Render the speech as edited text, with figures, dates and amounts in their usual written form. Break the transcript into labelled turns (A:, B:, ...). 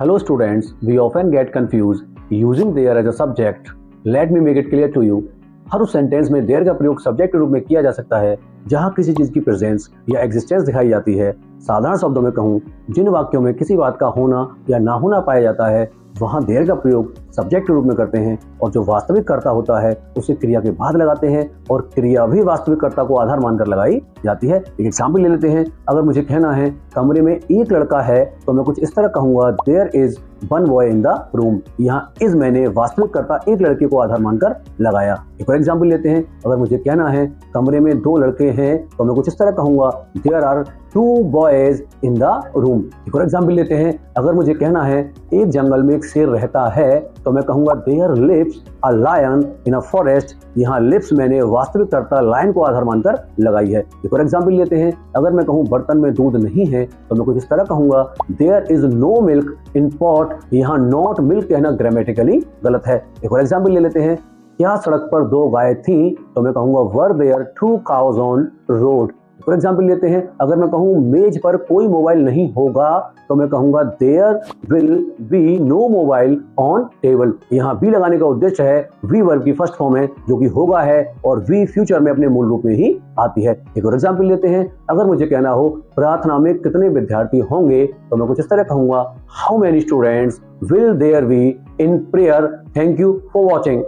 A: Hello students, we often get confused using there as a subject. Let me make it clear to you. हर उस sentence में there का प्रयोग subject के रूप में किया जा सकता है जहां किसी चीज की प्रेजेंस या एग्जिस्टेंस दिखाई जाती है। साधारण शब्दों में कहूं, जिन वाक्यों में किसी बात का होना या ना होना पाया जाता है वहां देयर का प्रयोग सब्जेक्ट के रूप में करते हैं और जो वास्तविक कर्ता होता है उसे क्रिया के बाद लगाते हैं और क्रिया भी वास्तविक कर्ता को आधार मानकर लगाई जाती है। एक एग्जाम्पल ले लेते हैं। अगर मुझे कहना है कमरे में एक लड़का है तो मैं कुछ इस तरह कहूंगा, there is one boy in the room. यहाँ इज मैंने वास्तविक कर्ता एक लड़के को आधार मानकर लगाया। एक और एग्जाम्पल लेते हैं। अगर मुझे कहना है कमरे में दो लड़के हैं तो मैं कुछ इस तरह कहूंगा, there are two boys in the room. एक और एग्जाम्पल लेते हैं। अगर मुझे कहना है एक जंगल में एक शेर रहता है तो मैं कहूंगा, there lives a lion in a forest. यहाँ लिव्स मैंने वास्तविक कर्ता लायन को आधार मानकर लगाई है। एक और एग्जाम्पल लेते हैं। अगर मैं कहूँ बर्तन में दूध नहीं है तो मैं कुछ इस तरह कहूंगा, there is no milk in pot. यहाँ नॉट मिल्क कहना ग्रामेटिकली गलत है। एक और एग्जाम्पल ले लेते हैं। क्या सड़क पर दो गाय थी तो मैं कहूंगा, were there two cows on road. For example लेते हैं। अगर मैं कहूँ मेज पर कोई मोबाइल नहीं होगा तो मैं कहूंगा, there will be no mobile on table. यहाँ बी लगाने का उद्देश्य है वी वर्ब की फर्स्ट फॉर्म है जो कि होगा है और वी फ्यूचर में अपने मूल रूप में ही आती है। एक और एग्जाम्पल लेते हैं। अगर मुझे कहना हो प्रार्थना में कितने विद्यार्थी होंगे तो मैं कुछ इस तरह कहूंगा, how many students will there be in prayer. Thank you for watching.